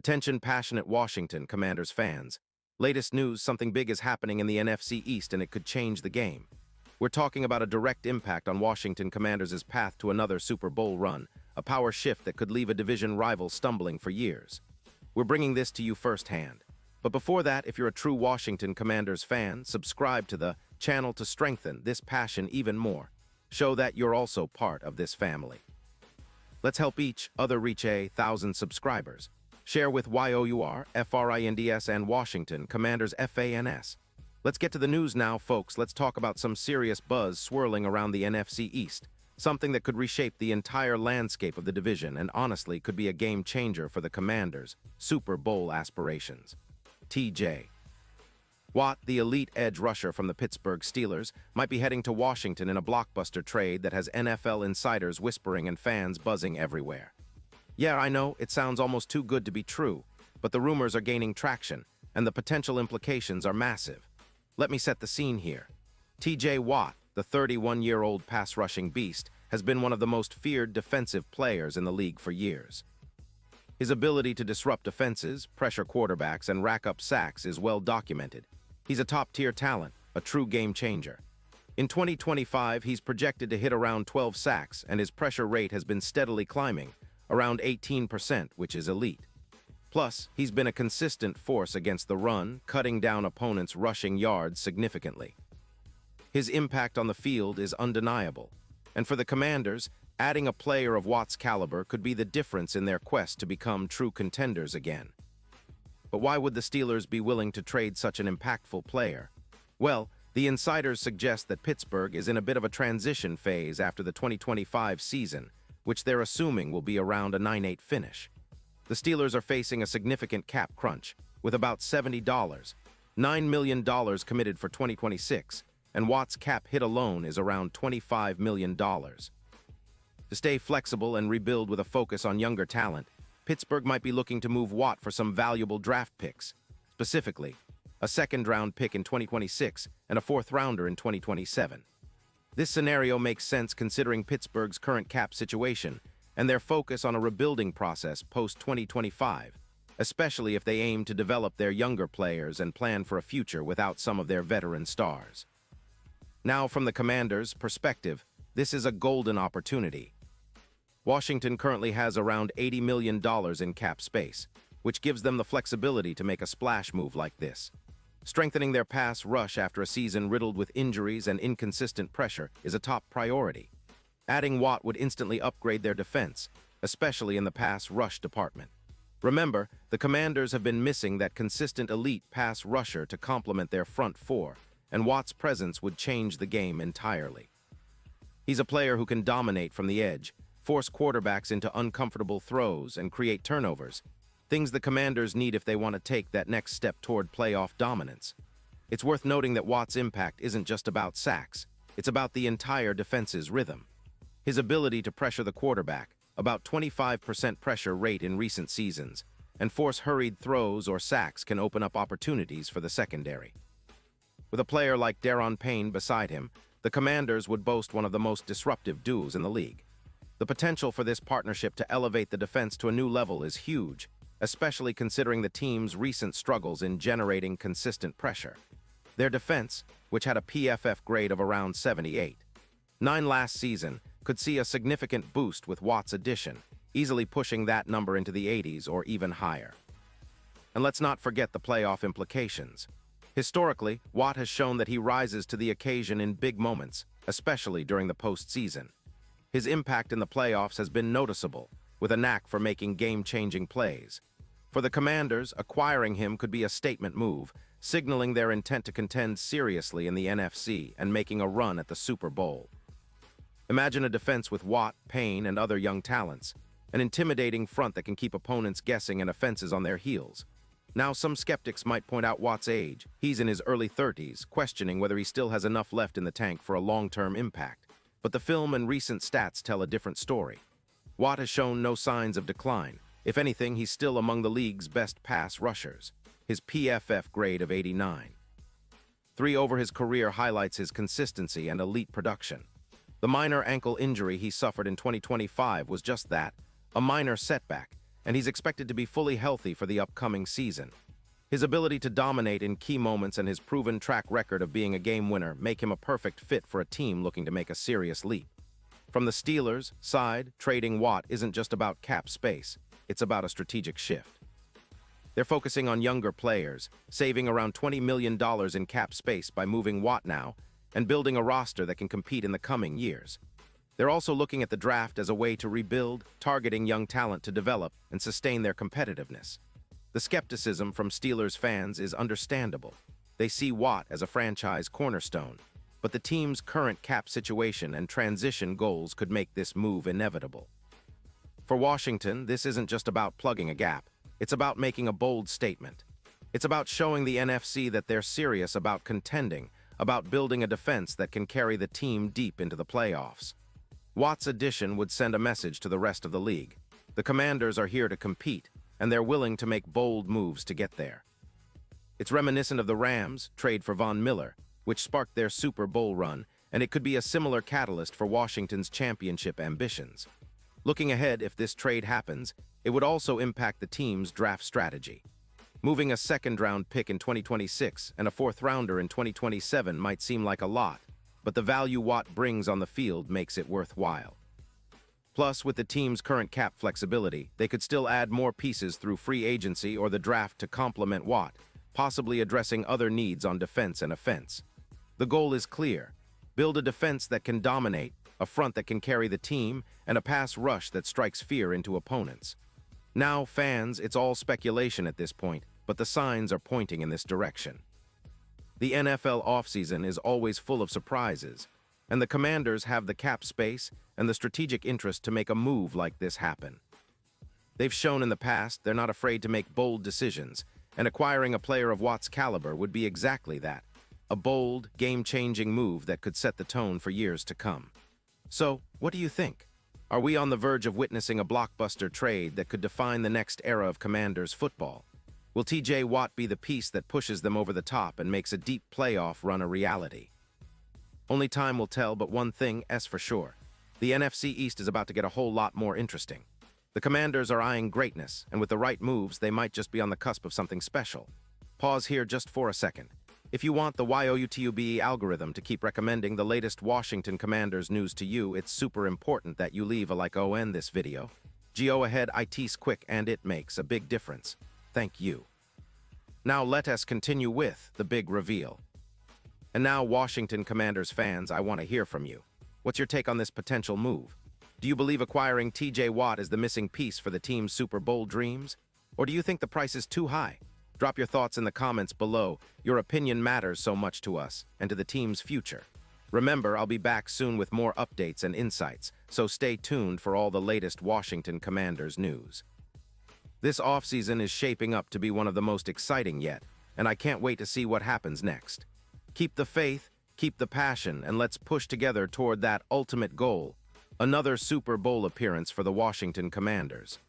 Attention passionate Washington Commanders fans. Latest news, something big is happening in the NFC East and it could change the game. We're talking about a direct impact on Washington Commanders' path to another Super Bowl run, a power shift that could leave a division rival stumbling for years. We're bringing this to you firsthand. But before that, if you're a true Washington Commanders fan, subscribe to the channel to strengthen this passion even more. Show that you're also part of this family. Let's help each other reach 1,000 subscribers. Share with YOUR, FRINDS, and Washington Commanders FANS. Let's get to the news now, folks. Let's talk about some serious buzz swirling around the NFC East. Something that could reshape the entire landscape of the division and honestly could be a game changer for the Commanders' Super Bowl aspirations. T.J. Watt, the elite edge rusher from the Pittsburgh Steelers, might be heading to Washington in a blockbuster trade that has NFL insiders whispering and fans buzzing everywhere. Yeah, I know, it sounds almost too good to be true, but the rumors are gaining traction, and the potential implications are massive. Let me set the scene here. T.J. Watt, the 31-year-old pass-rushing beast, has been one of the most feared defensive players in the league for years. His ability to disrupt defenses, pressure quarterbacks, and rack up sacks is well documented. He's a top-tier talent, a true game-changer. In 2025, he's projected to hit around 12 sacks, and his pressure rate has been steadily climbing, around 18%, which is elite. Plus, he's been a consistent force against the run, cutting down opponents' rushing yards significantly. His impact on the field is undeniable, and for the Commanders, adding a player of Watt's caliber could be the difference in their quest to become true contenders again. But why would the Steelers be willing to trade such an impactful player? Well, the insiders suggest that Pittsburgh is in a bit of a transition phase after the 2025 season, which they're assuming will be around a 9-8 finish. The Steelers are facing a significant cap crunch, with about $9 million committed for 2026, and Watt's cap hit alone is around $25 million. To stay flexible and rebuild with a focus on younger talent, Pittsburgh might be looking to move Watt for some valuable draft picks, specifically a second-round pick in 2026 and a fourth-rounder in 2027. This scenario makes sense considering Pittsburgh's current cap situation and their focus on a rebuilding process post-2025, especially if they aim to develop their younger players and plan for a future without some of their veteran stars. Now, from the Commanders' perspective, this is a golden opportunity. Washington currently has around $80 million in cap space, which gives them the flexibility to make a splash move like this. Strengthening their pass rush after a season riddled with injuries and inconsistent pressure is a top priority. Adding Watt would instantly upgrade their defense, especially in the pass rush department. Remember, the Commanders have been missing that consistent elite pass rusher to complement their front four, and Watt's presence would change the game entirely. He's a player who can dominate from the edge, force quarterbacks into uncomfortable throws, and create turnovers, things the Commanders need if they want to take that next step toward playoff dominance. It's worth noting that Watt's impact isn't just about sacks, it's about the entire defense's rhythm. His ability to pressure the quarterback, about 25% pressure rate in recent seasons, and force hurried throws or sacks can open up opportunities for the secondary. With a player like Daron Payne beside him, the Commanders would boast one of the most disruptive duos in the league. The potential for this partnership to elevate the defense to a new level is huge, especially considering the team's recent struggles in generating consistent pressure. Their defense, which had a PFF grade of around 78.9 last season, could see a significant boost with Watt's addition, easily pushing that number into the 80s or even higher. And let's not forget the playoff implications. Historically, Watt has shown that he rises to the occasion in big moments, especially during the postseason. His impact in the playoffs has been noticeable, with a knack for making game-changing plays. For the Commanders, acquiring him could be a statement move, signaling their intent to contend seriously in the NFC and making a run at the Super Bowl. Imagine a defense with Watt, Payne, and other young talents, an intimidating front that can keep opponents guessing and offenses on their heels. Now, some skeptics might point out Watt's age. He's in his early 30s, questioning whether he still has enough left in the tank for a long-term impact. But the film and recent stats tell a different story. Watt has shown no signs of decline. If anything, he's still among the league's best pass rushers. His PFF grade of 89.3 over his career highlights his consistency and elite production. The minor ankle injury he suffered in 2025 was just that, a minor setback, and he's expected to be fully healthy for the upcoming season. His ability to dominate in key moments and his proven track record of being a game winner make him a perfect fit for a team looking to make a serious leap. From the Steelers' side, trading Watt isn't just about cap space, it's about a strategic shift. They're focusing on younger players, saving around $20 million in cap space by moving Watt now, and building a roster that can compete in the coming years. They're also looking at the draft as a way to rebuild, targeting young talent to develop and sustain their competitiveness. The skepticism from Steelers fans is understandable. They see Watt as a franchise cornerstone, but the team's current cap situation and transition goals could make this move inevitable. For Washington, this isn't just about plugging a gap. It's about making a bold statement. It's about showing the NFC that they're serious about contending, about building a defense that can carry the team deep into the playoffs. Watt's addition would send a message to the rest of the league. The Commanders are here to compete, and they're willing to make bold moves to get there. It's reminiscent of the Rams' trade for Von Miller, which sparked their Super Bowl run, and it could be a similar catalyst for Washington's championship ambitions. Looking ahead, if this trade happens, it would also impact the team's draft strategy. Moving a second-round pick in 2026 and a fourth-rounder in 2027 might seem like a lot, but the value Watt brings on the field makes it worthwhile. Plus, with the team's current cap flexibility, they could still add more pieces through free agency or the draft to complement Watt, possibly addressing other needs on defense and offense. The goal is clear: build a defense that can dominate, a front that can carry the team, and a pass rush that strikes fear into opponents. Now, fans, it's all speculation at this point, but the signs are pointing in this direction. The NFL offseason is always full of surprises, and the Commanders have the cap space and the strategic interest to make a move like this happen. They've shown in the past they're not afraid to make bold decisions, and acquiring a player of Watt's caliber would be exactly that: a bold, game-changing move that could set the tone for years to come. So, what do you think? Are we on the verge of witnessing a blockbuster trade that could define the next era of Commanders football? Will TJ Watt be the piece that pushes them over the top and makes a deep playoff run a reality? Only time will tell, but one thing is for sure: the NFC East is about to get a whole lot more interesting. The Commanders are eyeing greatness, and with the right moves, they might just be on the cusp of something special. Pause here just for a second. If you want the YouTube algorithm to keep recommending the latest Washington Commanders news to you, it's super important that you leave a like on this video. Go ahead, it's quick and it makes a big difference. Thank you. Now let us continue with the big reveal. And now, Washington Commanders fans, I want to hear from you. What's your take on this potential move? Do you believe acquiring TJ Watt is the missing piece for the team's Super Bowl dreams? Or do you think the price is too high? Drop your thoughts in the comments below. Your opinion matters so much to us and to the team's future. Remember, I'll be back soon with more updates and insights, so stay tuned for all the latest Washington Commanders news. This offseason is shaping up to be one of the most exciting yet, and I can't wait to see what happens next. Keep the faith, keep the passion, and let's push together toward that ultimate goal: another Super Bowl appearance for the Washington Commanders.